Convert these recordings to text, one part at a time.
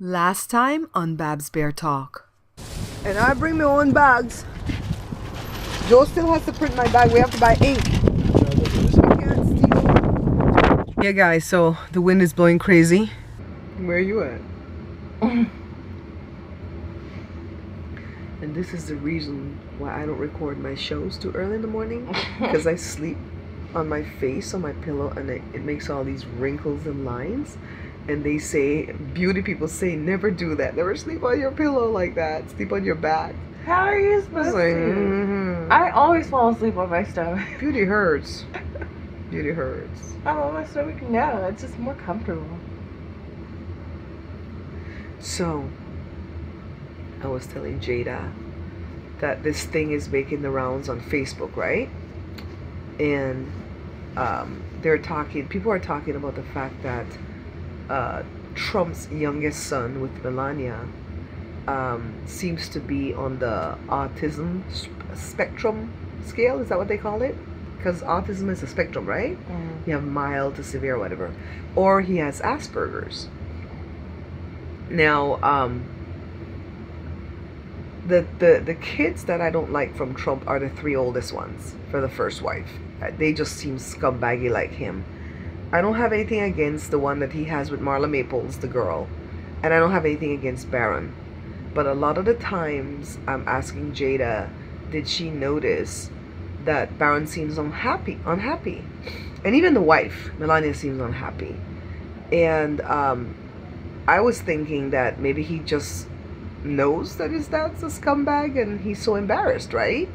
Last time on Babs Bear Talk. And I bring my own bags. Joe still has to print my bag. We have to buy ink. We can't steal. Yeah, guys, so the wind is blowing crazy. Where are you at? And this is the reason why I don't record my shows too early in the morning. Because I sleep on my face, on my pillow, and it makes all these wrinkles and lines. And they say, beauty people say, never do that. Never sleep on your pillow like that. Sleep on your back. How are you supposed to? I always fall asleep on my stomach. Beauty hurts. Beauty hurts. I'm on my stomach now. It's just more comfortable. So, I was telling Jada that this thing is making the rounds on Facebook, right? And people are talking about the fact that Trump's youngest son with Melania seems to be on the autism spectrum scale. Is that what they call it? Because autism is a spectrum, right? You have mild to severe, whatever. Or he has Asperger's. Now, the kids that I don't like from Trump are the three oldest ones for the first wife. They just seem scumbaggy like him. I don't have anything against the one that he has with Marla Maples, the girl. And I don't have anything against Barron. But a lot of the times I'm asking Jada, did she notice that Barron seems unhappy? And even the wife, Melania, seems unhappy. And I was thinking that maybe he just knows that his dad's a scumbag and he's so embarrassed, right?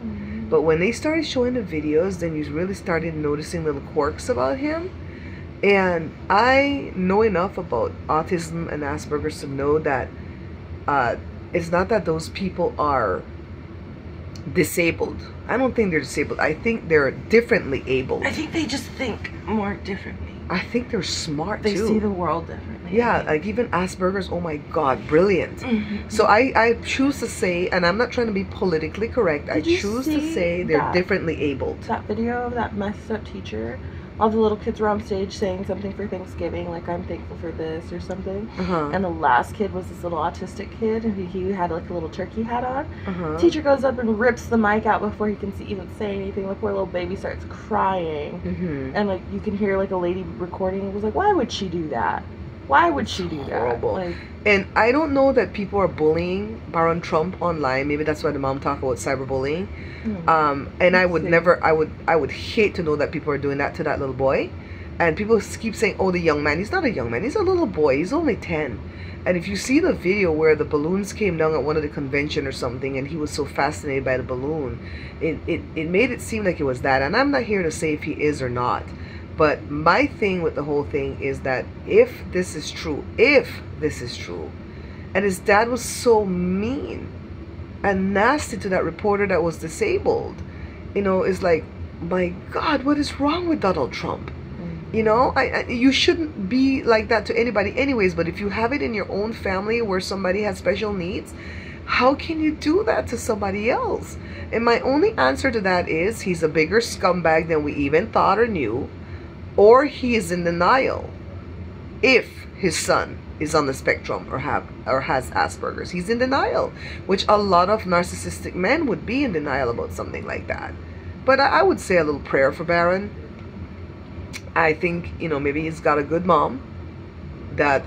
But when they started showing the videos, then you really started noticing little quirks about him. And I know enough about autism and Asperger's to know that it's not that those people are disabled. I don't think they're disabled. I think they're differently abled. I think they just think more differently. I think they're smart They too. see the world differently. Yeah, like even Asperger's, oh my God, brilliant. So I choose to say, and I'm not trying to be politically correct, I choose to say they're differently abled. That video of that messed up teacher, all the little kids were on stage saying something for Thanksgiving, like I'm thankful for this or something. And the last kid was this little autistic kid, and he had like a little turkey hat on. Teacher goes up and rips the mic out before he can even say anything. The poor little baby starts crying. And like you can hear like a lady recording. It was like, why would she do that? Why would she do that? Horrible. Like, and I don't know that people are bullying Barron Trump online. Maybe that's why the mom talked about cyberbullying. And I would never, I would hate to know that people are doing that to that little boy. And people keep saying, oh, the young man. He's not a young man. He's a little boy. He's only 10. And if you see the video where the balloons came down at one of the convention or something, and he was so fascinated by the balloon, it made it seem like it was that. And I'm not here to say if he is or not. But my thing with the whole thing is that if this is true, and his dad was so mean and nasty to that reporter that was disabled, you know, it's like, my God, what is wrong with Donald Trump? You know, you shouldn't be like that to anybody anyways, but if you have it in your own family where somebody has special needs, how can you do that to somebody else? And my only answer to that is he's a bigger scumbag than we even thought or knew. Or he is in denial if his son is on the spectrum or has Asperger's. He's in denial, which a lot of narcissistic men would be in denial about something like that. But I would say a little prayer for Barron. I think, you know, maybe he's got a good mom that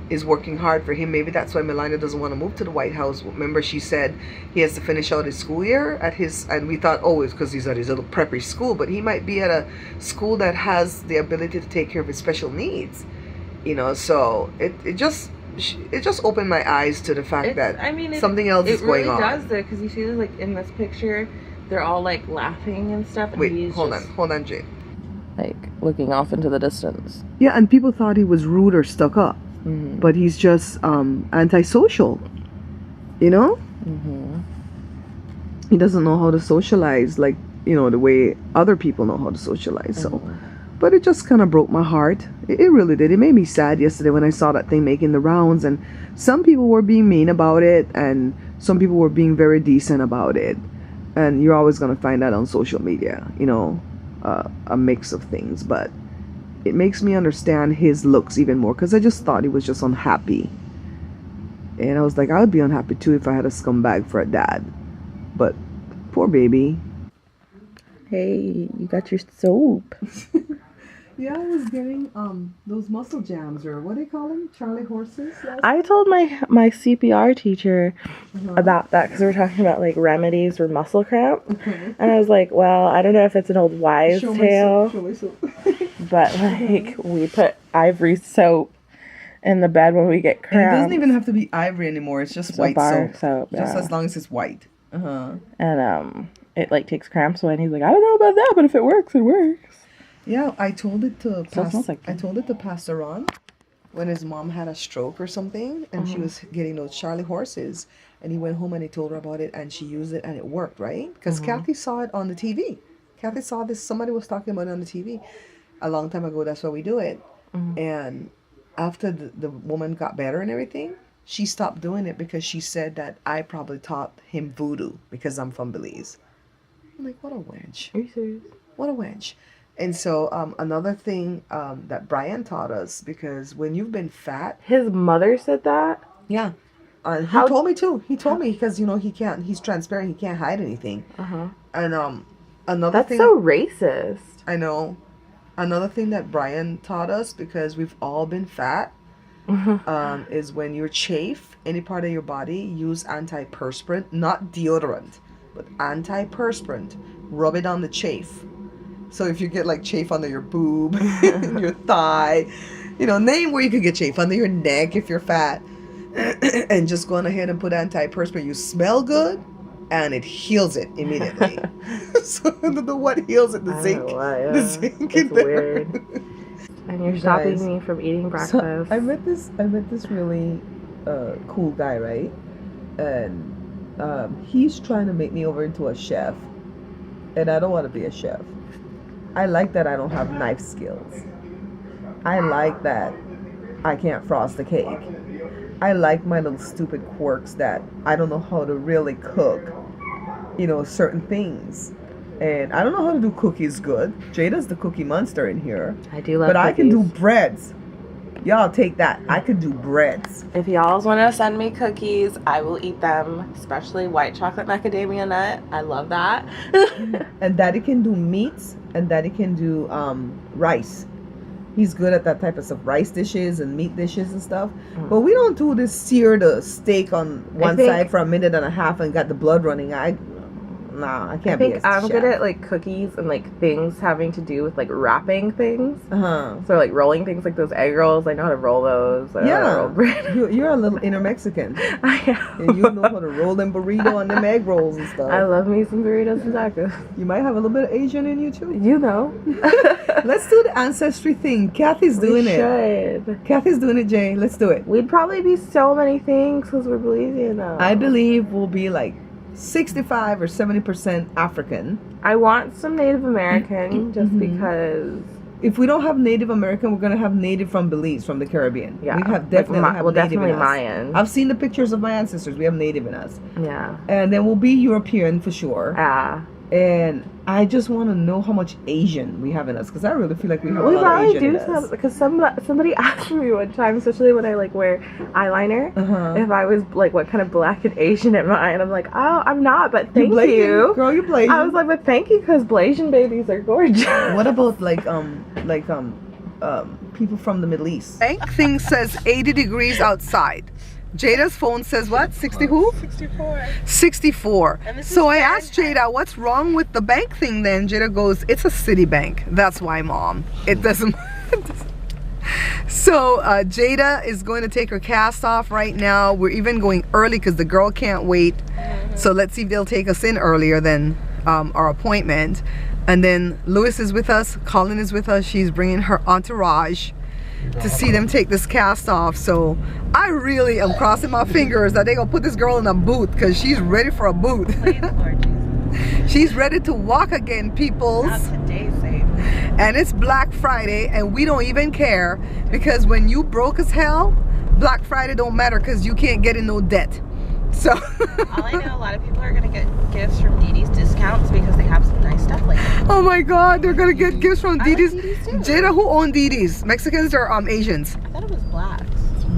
is working hard for him. Maybe that's why Melania doesn't want to move to the White House. Remember, she said he has to finish out his school year and we thought, oh, it's because he's at his little preppy school, but he might be at a school that has the ability to take care of his special needs, you know. So it just opened my eyes to the fact that something else is going on. It really does, though, because you see, like in this picture, they're all like laughing and stuff. And wait, hold on, Jay. Like looking off into the distance. Yeah, and people thought he was rude or stuck up. But he's just antisocial, you know? He doesn't know how to socialize like, you know, the way other people know how to socialize. So, but it just kind of broke my heart. It really did. It made me sad yesterday when I saw that thing making the rounds, and some people were being mean about it and some people were being very decent about it. And you're always going to find that on social media, you know, a mix of things. But it makes me understand his looks even more, because I just thought he was just unhappy. And I was like, I would be unhappy too if I had a scumbag for a dad. But poor baby. Hey, you got your soap. Yeah, I was getting those muscle jams, or what do they call them? Charlie horses? I told my CPR teacher about that because we were talking about like remedies for muscle cramp, and I was like, well, I don't know if it's an old wives' tale, but like we put ivory soap in the bed when we get cramps. And it doesn't even have to be ivory anymore. It's just white bar soap. Just yeah. as long as it's white. And it like takes cramps away. And he's like, I don't know about that, but if it works, it works. Yeah, I told it to I told it to Pastor Ron when his mom had a stroke or something, and she was getting those Charlie horses, and he went home and he told her about it, and she used it and it worked, right? Because Kathy saw it on the TV. Kathy saw this. Somebody was talking about it on the TV a long time ago. That's why we do it. And after the woman got better and everything, she stopped doing it because she said that I probably taught him voodoo because I'm from Belize. I'm like, what a wench. Are you serious? What a wench. And so another thing that Brian taught us, because when you've been fat. His mother said that? Yeah. He told me too. He told me because, he's transparent. He can't hide anything. And another thing. That's so racist. I know. Another thing that Brian taught us, because we've all been fat, is when you chafe any part of your body, use antiperspirant, not deodorant, but antiperspirant. Rub it on the chafe. So if you get like chafe under your boob, your thigh, name where you could get chafe, under your neck if you're fat, and just go on ahead and put antiperspirant. You smell good, and it heals it immediately. So I don't know what heals it. The zinc. The zinc it's weird. And you're stopping me from eating breakfast. So I met this really cool guy, right? And he's trying to make me over into a chef, and I don't want to be a chef. I like that I don't have knife skills. I like that I can't frost a cake. I like my little stupid quirks that I don't know how to really cook, certain things. And I don't know how to do cookies good. Jada's the cookie monster in here. I do love But cookies. I can do breads. Y'all take that. I could do breads. If y'all want to send me cookies, I will eat them, especially white chocolate macadamia nut. I love that. And Daddy can do meats, and Daddy can do rice. He's good at that type of stuff, rice dishes and meat dishes and stuff. But we don't do this sear the steak on one side for a minute and a half and got the blood running. I can't be a chef. I'm good at like cookies and like things having to do with like wrapping things. So like rolling things, like those egg rolls. I know how to roll those. I know how to roll bread. You're a little inner Mexican. I am. And you know how to roll them burrito and them egg rolls and stuff. I love me some burritos and tacos. You might have a little bit of Asian in you too. Let's do the ancestry thing. Kathy's doing it. Kathy's doing it, Jay. Let's do it. We'd probably be so many things because we're Belizean now. I believe we'll be like 65 or 70% African. I want some Native American just because. If we don't have Native American, we're gonna have Native from Belize, from the Caribbean. Yeah, we have definitely definitely Mayan. I've seen the pictures of my ancestors. We have Native in us. Yeah. And then we'll be European for sure. Yeah. And I just want to know how much Asian we have in us, because I really feel like we have a lot of Asian in us. We probably do, because somebody asked me one time, especially when I like wear eyeliner, if I was like, what kind of black and Asian am I? And I'm like, oh, I'm not, but thank you. Girl, you're Blasian. I was like, but thank you, because Blasian babies are gorgeous. What about people from the Middle East? Bank thing says 80 degrees outside. Jada's phone says what? 60 who? 64. 64. So I asked Jada, what's wrong with the bank thing then? Jada goes, it's a city bank. That's why, Mom. It doesn't. So Jada is going to take her cast off right now. We're even going early because the girl can't wait. So let's see if they'll take us in earlier than our appointment. And then Lewis is with us. Colin is with us. She's bringing her entourage to see them take this cast off. So I really am crossing my fingers that they're gonna put this girl in a boot, because she's ready for a boot. She's ready to walk again, peoples. Not today, safe. And it's Black Friday, and we don't even care, because when you broke as hell, Black Friday don't matter, because you can't get in no debt. So all I know, a lot of people are gonna get gifts from Dee Dee's discounts because they have some nice stuff like that. Oh my God, they're gonna get gifts from Dee Dee's. Dee Dee's too. Jada, who owned Dee Dee's? Mexicans or Asians? I thought it was blacks.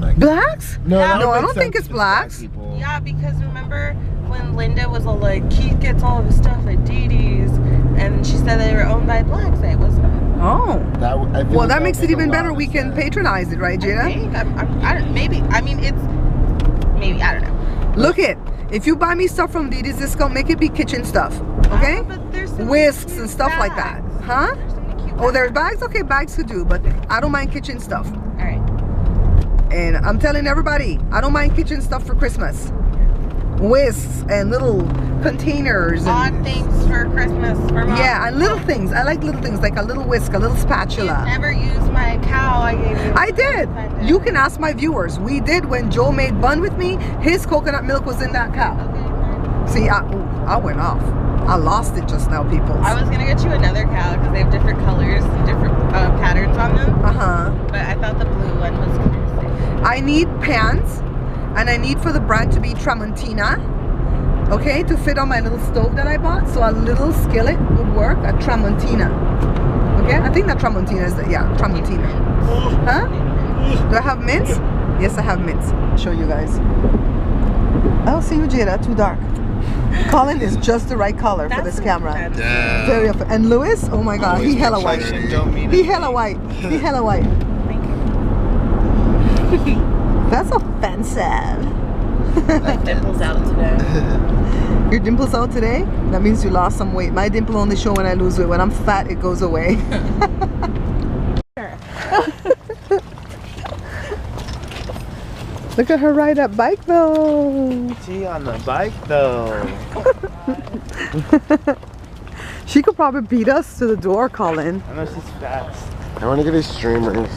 like Blacks? No, Yeah. that No, would I make don't think sense it's if black blacks. people. Yeah, because remember when Linda was all like, Keith gets all of his stuff at Dee Dee's, and she said they were owned by blacks. It was Oh. I feel Well, like that would makes it make a even lot better. of We can sense. patronize it, right, I Jada? think. I don't, maybe. I mean, it's maybe. I don't know. Look it. If you buy me stuff from Dee Dee's Discount, make it be kitchen stuff. Okay? But there's so many Whisks cute and stuff like that. bags. Huh? There's so many cute Oh, there's bags. bags? Okay, bags could do, but I don't mind kitchen stuff. All right. And I'm telling everybody, I don't mind kitchen stuff for Christmas. Whisks and little containers. Odd And, things for Christmas for mom. yeah, and little things. I like little things like a little whisk, a little You've spatula. never used my cow I gave you. I did. You can ask my viewers. We did when Joe made bun with me. His coconut milk was in that cow. Okay. See, I went off. I lost it just now, people. I was gonna get you another cow because they have different colors and different patterns on them. But I thought the blue one was kind of safe. I need pans, and I need for the brand to be Tramontina, okay, to fit on my little stove that I bought. So a little skillet would work, a Tramontina. Okay, I think that Tramontina is Tramontina. Huh? Do I have mints? Yes, I have mints. Show you guys. I don't see you, Jada. Too dark. Colin is just the right color for this camera. Damn. Very and Lewis, oh my God, he hella white. Don't mean He it. hella white. He hella white. Thank you. That's offensive. My dimples out today. Your dimples out today? That means you lost some weight. My dimple only show when I lose weight. When I'm fat, it goes away. Look at her ride that bike though. She on the bike though. She could probably beat us to the door, Colin. I know she's fast. I want to get these streamers.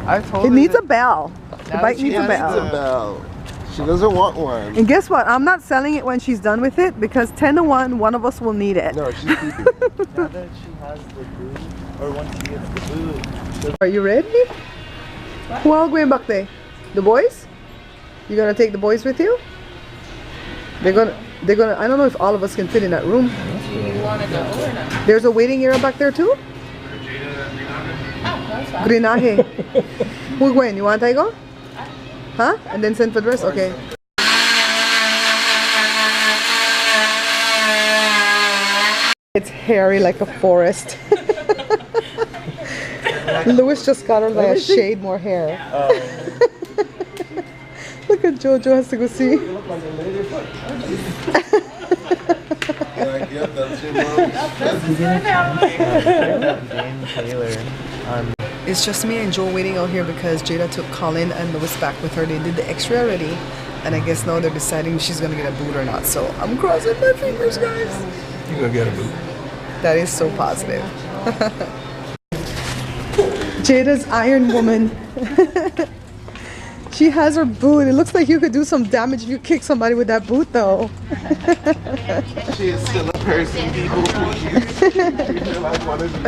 I told It her needs that- a bell. The Now bike she needs a has bell. a bell. She doesn't want one. And guess what? I'm not selling it when she's done with it because 10 to 1, one of us will need it. No, she's keeping it. Now that she has the boot, or once she gets the boot. Are you ready? Who all going back there? The boys? You gonna take the boys with you? They're gonna, I don't know if all of us can fit in that room. Do you want to go or not? There's a waiting area back there too? Oh, that's fine. Greenaje. Who going? You want I go? Huh? And then send for the rest? Okay. It's hairy like a forest. Lewis just got her like a shade more hair. Look at Jojo has to go see. Like, yep, that's your mom. It's just me and Joe waiting out here because Jada took Colin and Lewis back with her. They did the x-ray already. And I guess now they're deciding if she's going to get a boot or not. So I'm crossing my fingers, guys. You go get a boot. That is so positive. Jada's Iron Woman. She has her boot. It looks like you could do some damage if you kick somebody with that boot, though. She is still a person, people, please. Treat her like one of you.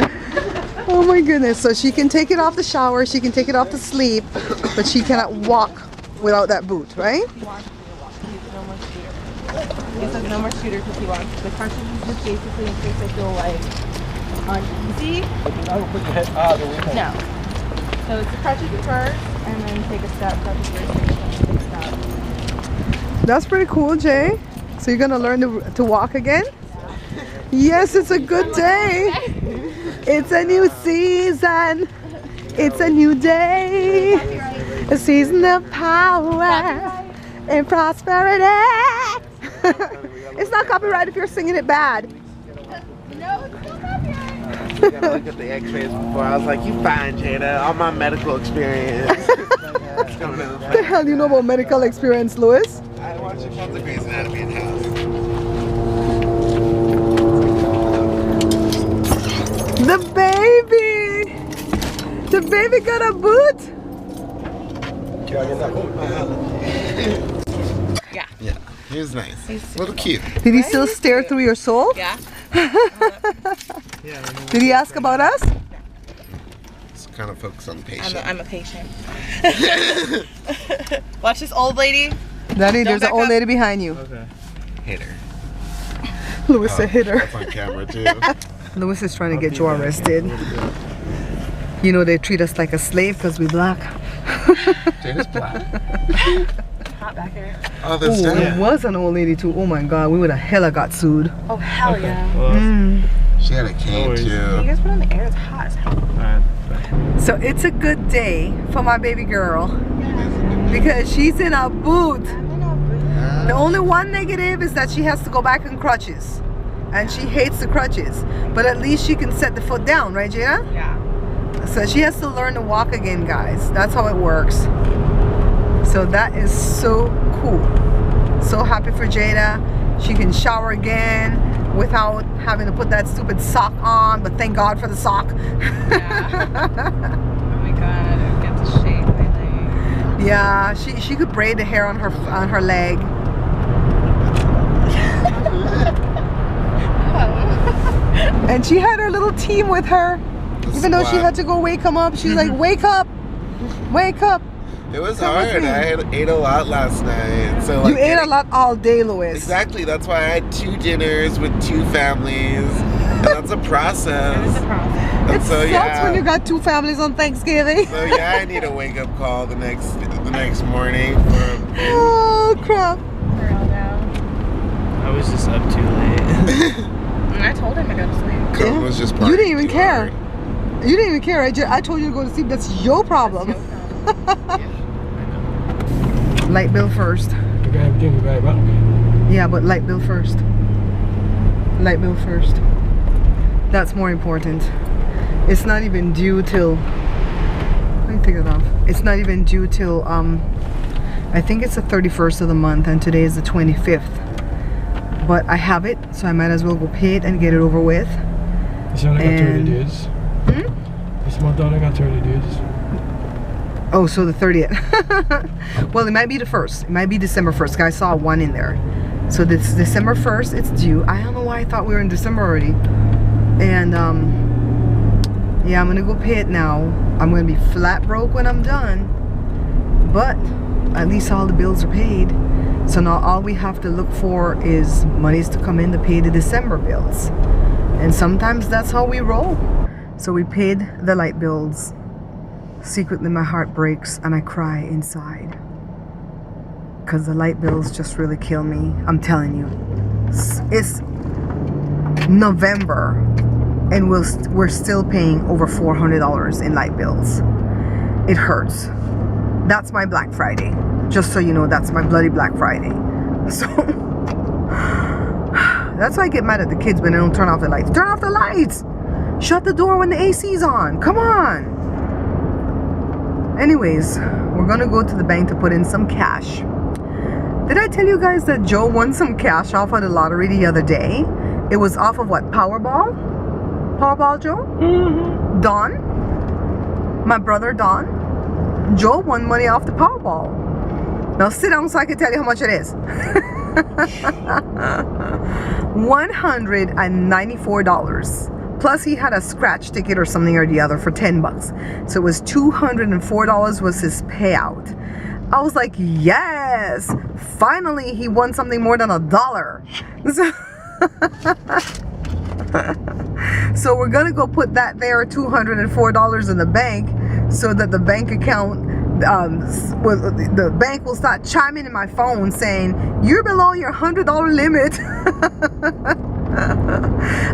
Oh my goodness. So she can take it off the shower, she can take it off to sleep, but she cannot walk without that boot, right? He wants to walk. He's no more scooter. He says no more scooter because he wants. The cartridge is just basically in case I feel like uneasy. No. So it's the cartridge first, and then take a step, cartridge first, take a step. That's pretty cool, Jay. So you're gonna learn to walk again? Yes, it's a good day. It's a new season. It's a new day. A season of power and prosperity. It's not copyright if you're singing it bad. No, it's still copyright. I gotta look at the x-rays before. I was like, you fine, Jada. All my medical experience. It's coming to the What the hell do you know about medical experience, Lewis? I watch a tons of Grey's Anatomy in house. The baby! The baby got a boot? Yeah, he was nice. A little cute. Did he still stare through your soul? Yeah. Did he ask about us? Just kind of focus on the patient. I'm a patient. Watch this old lady. Daddy, there's an back old up. lady behind you. Hit her. Lewis a hitter. That's on camera too. Lewis is trying to get Joe arrested. You know, they treat us like a slave because we black. Jada's black. Hot back here. Oh, that's Ooh, Jada. it was an old lady too. Oh my god, we would have hella got sued. Oh, hell yeah. Well, She had a cane Always. You too. guys put on the air, it's hot as hell. alright. So it's a good day for my baby girl because she's in a boot. The only one negative is that she has to go back in crutches, and she hates the crutches. But at least she can set the foot down, right, Jada? Yeah. So she has to learn to walk again, guys. That's how it works. So that is so cool. So happy for Jada. She can shower again without having to put that stupid sock on, but thank God for the sock. Yeah. Oh my god, I don't get to shave my leg. Yeah, she could braid the hair on her leg. And she had her little team with her. Even though she had to go wake him up, she's like, wake up, wake up. It was Come with hard. me. I ate a lot last night. So like You ate a lot all day, Louis. Exactly. That's why I had 2 dinners with 2 families. And that's a process. It was a problem. And It so sucks when you got 2 families on Thanksgiving. So yeah, I need a wake up call the next morning for Oh crap. For real now. I was just up too late. And I told him to go to sleep. Cohen was just You didn't even partying care. hard. You didn't even care. I told you to go to sleep. That's your problem. Light bill first. Yeah, but light bill first. Light bill first. That's more important. It's not even due till. Let me take it off. It's not even due till I think it's the 31st of the month, and today is the 25th. But I have it, so I might as well go pay it and get it over with. It's only got 30 And- days. It's my daughter got 30 days. Oh, so the 30th. Well, it might be the 1st. It might be December 1st. I saw 1 in there. So this December 1st, it's due. I don't know why I thought we were in December already. And yeah, I'm gonna go pay it now. I'm gonna be flat broke when I'm done. But at least all the bills are paid. So now all we have to look for is monies to come in to pay the December bills. And sometimes that's how we roll. So we paid the light bills. Secretly my heart breaks and I cry inside. Because the light bills just really kill me. I'm telling you. It's November and we're still paying over $400 in light bills. It hurts. That's my Black Friday. Just so you know, that's my bloody Black Friday. So that's why I get mad at the kids when they don't turn off the lights. Turn off the lights! Shut the door when the AC's on. Come on! Anyways, we're gonna go to the bank to put in some cash. Did I tell you guys that Joe won some cash off of the lottery the other day? It was off of what? Powerball? Powerball, Joe? Don? My brother Don? Joe won money off the Powerball. Now sit down so I can tell you how much it is. $194. Plus he had a scratch ticket or something or the other for 10 bucks. So it was $204 was his payout. I was like, yes! Finally he won something more than $1. So we're gonna go put that there, $204 in the bank, so that the bank account, the bank will start chiming in my phone saying, you're below your $100 limit.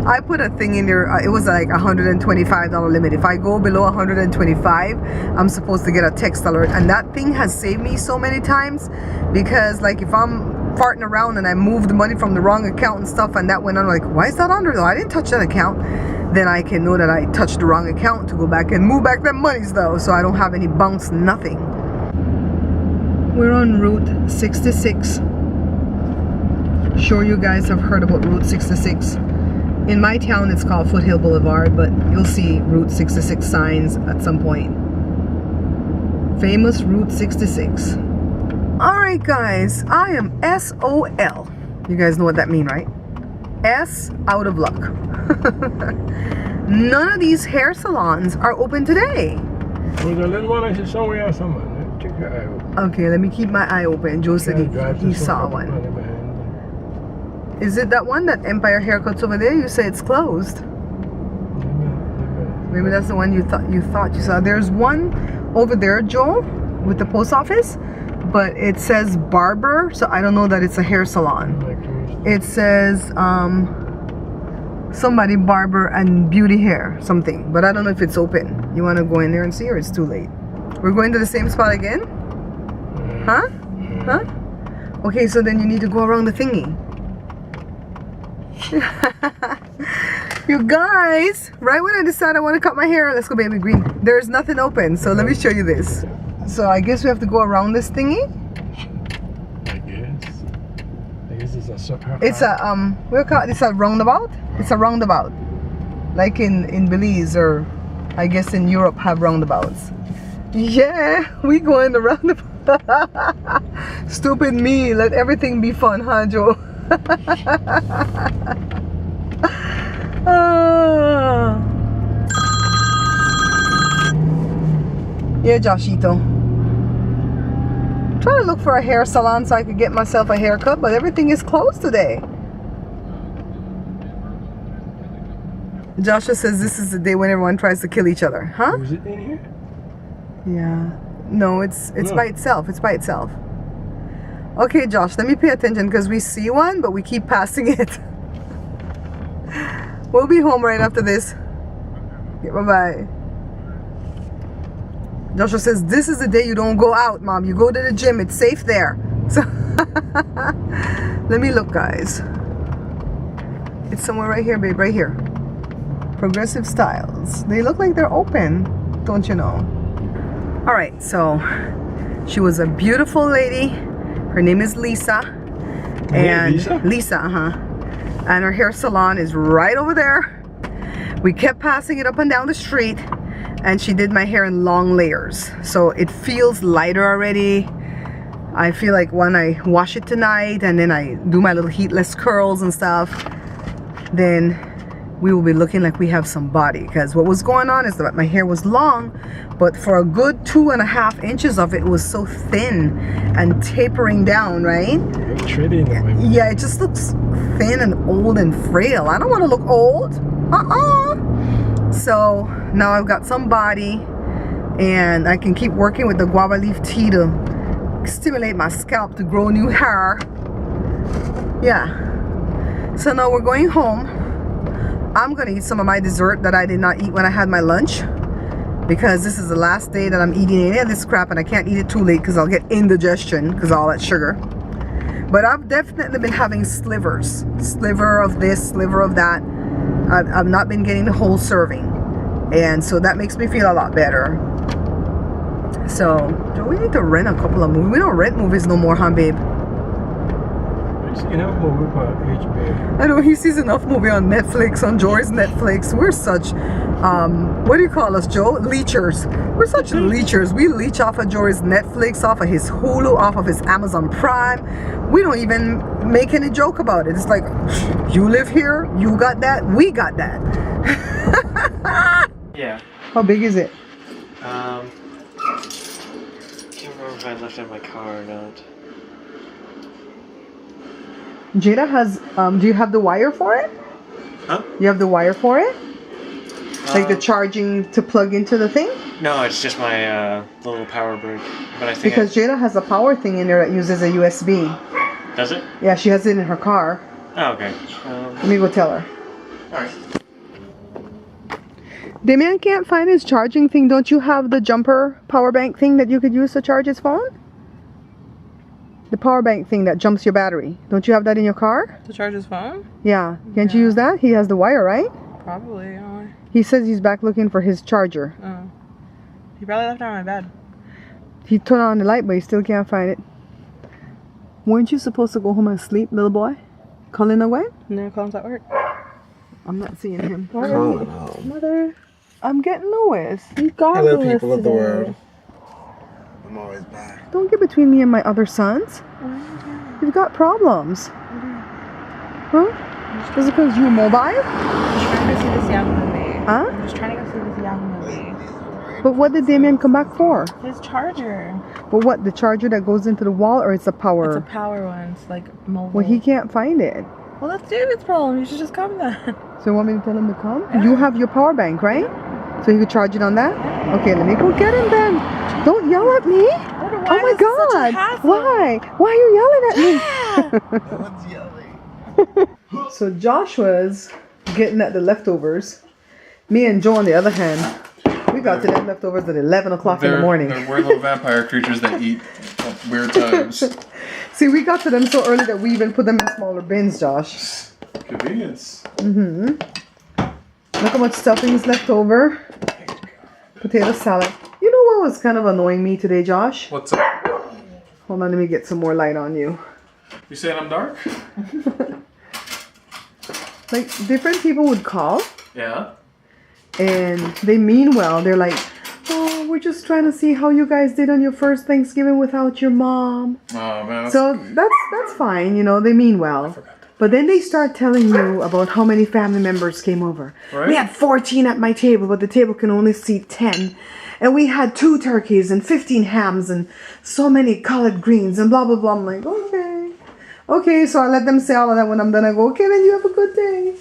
I put a thing in there, it was like $125 limit. If I go below 125, I'm supposed to get a text alert, and that thing has saved me so many times, because like if I'm farting around and I moved the money from the wrong account and stuff, and that went on, like, why is that under though? I didn't touch that account. Then I can know that I touched the wrong account to go back and move back them monies though, so I don't have any bounce, nothing. We're on Route 66. Sure you guys have heard about Route 66. In my town it's called Foothill Boulevard, but you'll see Route 66 signs at some point. Famous Route 66. Alright guys, I am SOL. You guys know what that means, right? S, out of luck. None of these hair salons are open today. There's a little one I said somewhere somewhere. Check your eye open. Okay, let me keep my eye open. Joe said he saw one. Is it that one, that Empire Haircuts over there? You say it's closed. Maybe that's the one you thought you saw. There's one over there, Joel. with the post office, but it says barber, so I don't know that it's a hair salon. It says somebody barber and beauty hair something, but I don't know if it's open. You want to go in there and see, or it's too late? We're going to the same spot again? Huh? Huh? Okay, so then you need to go around the thingy. You guys, right when I decide I want to cut my hair, let's go baby green. There's nothing open, so let me show you this. So I guess we have to go around this thingy. I guess it's a It's a we'll call it, it's a roundabout. It's a roundabout, like in Belize, or I guess in Europe have roundabouts. Yeah, we going the roundabout. Stupid me, let everything be fun, huh, Joe? Yeah, Joshito. Trying to look for a hair salon so I could get myself a haircut, but everything is closed today. Joshua says this is the day when everyone tries to kill each other, huh? Is it in here? Yeah. No, it's No. by itself. It's by itself. Okay, Josh, let me pay attention because we see one, but we keep passing it. We'll be home right after this. Okay, bye-bye. Joshua says, this is the day you don't go out, Mom. You go to the gym. It's safe there. So, let me look, guys. It's somewhere right here, babe. Right here. Progressive Styles. They look like they're open, don't you know? All right, so she was a beautiful lady. Her name is Lisa. And Lisa, and her hair salon is right over there. We kept passing it up and down the street, and she did my hair in long layers, so it feels lighter already. I feel like when I wash it tonight and then I do my little heatless curls and stuff, then we will be looking like we have some body. Because what was going on is that my hair was long, but for a good 2.5 inches of it was so thin and tapering down, right? Yeah, it just looks thin and old and frail. I don't want to look old. So now I've got some body, and I can keep working with the guava leaf tea to stimulate my scalp to grow new hair. Yeah. So now we're going home. I'm gonna eat some of my dessert that I did not eat when I had my lunch, because this is the last day that I'm eating any of this crap, and I can't eat it too late because I'll get indigestion because of all that sugar. But I've definitely been having slivers. Sliver of this, sliver of that. I've not been getting the whole serving, and so that makes me feel a lot better. So we need to rent a couple of movies. We don't rent movies no more, huh, babe? I know, he sees enough movie on Netflix, on Joy's Netflix. We're such what do you call us, Joe? Leechers. We're such leechers. We leech off of Joy's Netflix, off of his Hulu, off of his Amazon Prime. We don't even make any joke about it. It's like, you live here, you got that, we got that. Yeah. How big is it? Can't remember if I left it in my car or not. Jada has, do you have the wire for it? Huh? You have the wire for it? Like the charging to plug into the thing? No, it's just my little power brick. But I think Because Jada has a power thing in there that uses a USB. Does it? Yeah, she has it in her car. Oh, okay. Let me go tell her. Alright. Damian can't find his charging thing. Don't you have the jumper power bank thing that you could use to charge his phone? The power bank thing that jumps your battery. Don't you have that in your car? To charge his phone? Yeah. Can't you use that? He has the wire, right? Probably. He says he's back looking for his charger. Oh. He probably left it on my bed. He turned on the light, but he still can't find it. Weren't you supposed to go home and sleep, little boy? Colin away? No, Colin's at work. I'm not seeing him. Calling home. Mother, I'm getting Louis. you got Hello, Louis people of the today. world. I'm always back. Don't get between me and my other sons. You've got problems. Huh? Is it because you're mobile? I'm just trying to go see this young movie. Huh? I'm just trying to go see this young movie. But what did Damien come back for? His charger. But what, the charger that goes into the wall, or it's a power? It's a power one. It's like mobile. Well, he can't find it. Well, that's David's problem. You should just come then. So you want me to tell him to come? You have your power bank, right? So he could charge it on that? Okay, let me go get him then. Don't yell at me. Oh my God. Why? Why are you yelling at me? No one's yelling. So Joshua's getting at the leftovers. Me and Joe, on the other hand, we got to them leftovers at 11 o'clock in the morning. They're weird little vampire creatures that eat at weird times. See, we got to them so early that we even put them in smaller bins, Josh. Convenience. Look how much stuffing is left over. Potato salad. You know what was kind of annoying me today, Josh? What's up? Hold on, let me get some more light on you. You saying I'm dark? Like, different people would call, Yeah. and they mean well. They're like, oh, we're just trying to see how you guys did on your first Thanksgiving without your mom. Oh man. So that's fine, you know, they mean well. But then they start telling you about how many family members came over. Right. We had 14 at my table, but the table can only seat 10. And we had 2 turkeys and 15 hams and so many collard greens and blah, blah, blah. I'm like, okay. Okay, so I let them say all of that. When I'm done, I go, okay, then you have a good day.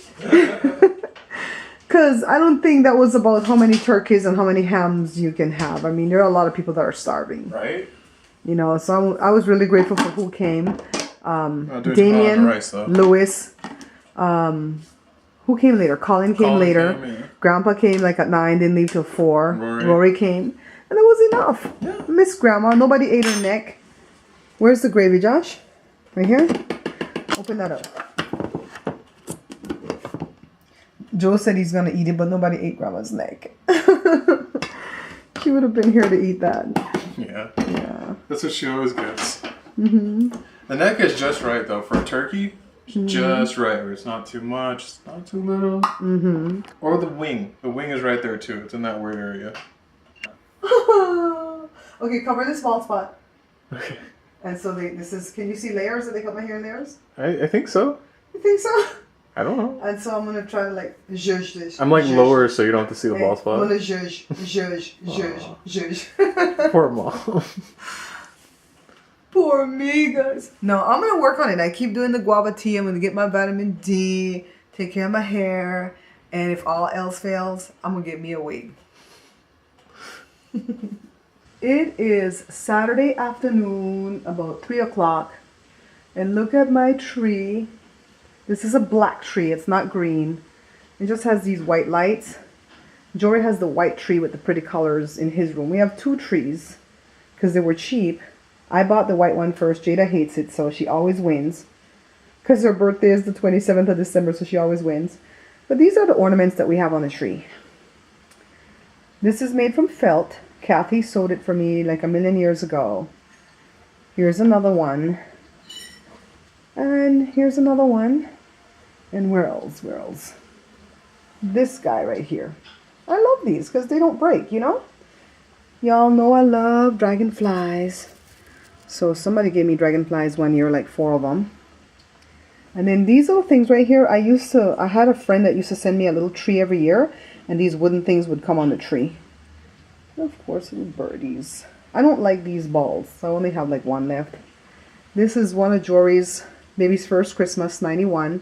Because I don't think that was about how many turkeys and how many hams you can have. I mean, there are a lot of people that are starving. Right. You know, so I was really grateful for who came. I'll do it Damien, on the rice, though. Louis, who came later? Colin came Colin later. came, yeah. Grandpa came like at 9, didn't leave till 4. Rory. Rory came. And it was enough. Yeah. Miss Grandma, nobody ate her neck. Where's the gravy, Josh? Right here? Open that up. Joe said he's gonna eat it, but nobody ate Grandma's neck. She would have been here to eat that. Yeah. Yeah. That's what she always gets. The neck is just right though for a turkey. It's just right. Where it's not too much, it's not too little. Or the wing. The wing is right there too. It's in that weird area. Okay, cover this bald spot. Okay. And so this is, can you see layers? Did they cut my hair in layers? I think so. You think so? I don't know. And so I'm gonna try to like zhuzh this. I'm like zhuzh. lower so you don't have to see the Hey, bald I'm spot. gonna zhuzh. Poor mom. Poor me, guys. No, I'm gonna work on it. I keep doing the guava tea. I'm gonna get my vitamin D, take care of my hair, and if all else fails, I'm gonna get me a wig. It is Saturday afternoon, about 3 o'clock, and look at my tree. This is a black tree. It's not green. It just has these white lights. Jory has the white tree with the pretty colors in his room. We have 2 trees because they were cheap. I bought the white one first. Jada hates it, so she always wins. Because her birthday is the 27th of December, so she always wins. But these are the ornaments that we have on the tree. This is made from felt. Kathy sewed it for me like a million years ago. Here's another one. And here's another one. And where else? Where else? This guy right here. I love these because they don't break, you know? Y'all know I love dragonflies. So somebody gave me dragonflies one year, like 4 of them. And then these little things right here, I had a friend that used to send me a little tree every year. And these wooden things would come on the tree. And of course, little birdies. I don't like these balls. So I only have like 1 left. This is one of Jory's baby's first Christmas, 91.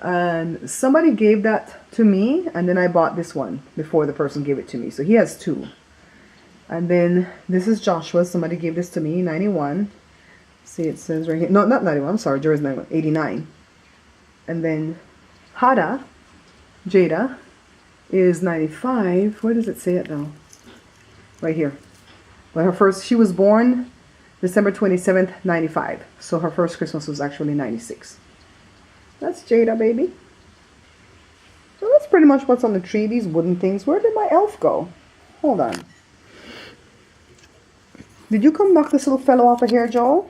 And somebody gave that to me. And then I bought this one before the person gave it to me. So he has 2. And then this is Joshua. Somebody gave this to me, 91. See, it says right here. No, not 91. I'm sorry. Jory's 91. 89. And then Jada is 95. Where does it say it though? Right here. But she was born December 27th, 95. So her first Christmas was actually 96. That's Jada, baby. So that's pretty much what's on the tree. These wooden things. Where did my elf go? Hold on. Did you come knock this little fellow off of here, Joel?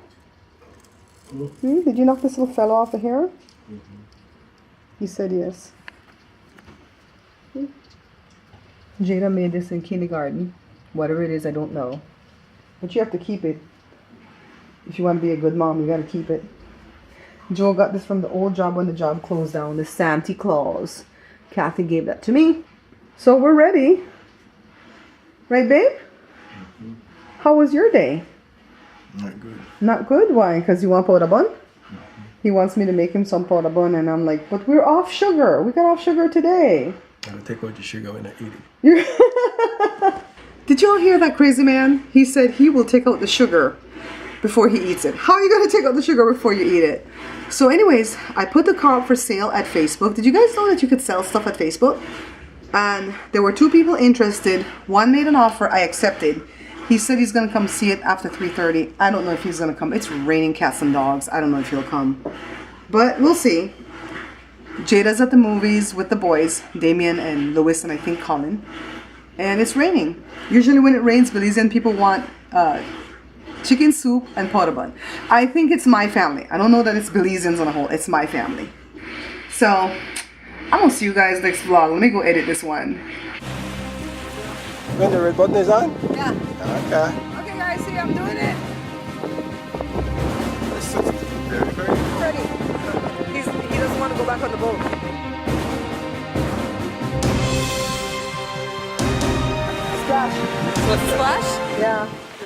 Did you knock this little fellow off of here? He said yes. Jada made this in kindergarten. Whatever it is, I don't know. But you have to keep it. If you want to be a good mom, you got to keep it. Joel got this from the old job when the job closed down. The Santa Claus. Kathy gave that to me. So we're ready. Right, babe? How was your day? Not good. Not good? Why? Because you want powder bun? He wants me to make him some powder bun, and I'm like, but we're off sugar. We got off sugar today. I'm gonna take out the sugar when I eat it. Did y'all hear that crazy man? He said he will take out the sugar before he eats it. How are you gonna take out the sugar before you eat it? So anyways, I put the car up for sale at Facebook. Did you guys know that you could sell stuff at Facebook? And there were 2 people interested. One made an offer, I accepted. He said he's gonna come see it after 3:30. I don't know if he's gonna come. It's raining cats and dogs. I don't know if he'll come. But we'll see. Jada's at the movies with the boys, Damien and Lewis and I think Colin. And it's raining. Usually when it rains, Belizean people want chicken soup and powder bun. I think it's my family. I don't know that it's Belizeans on a whole. It's my family. So, I'm gonna see you guys next vlog. Let me go edit this one. When the red button is on? Yeah. Okay. Okay guys, see I'm doing it. Ready. He doesn't want to go back on the boat. Splash. Splash? Yeah.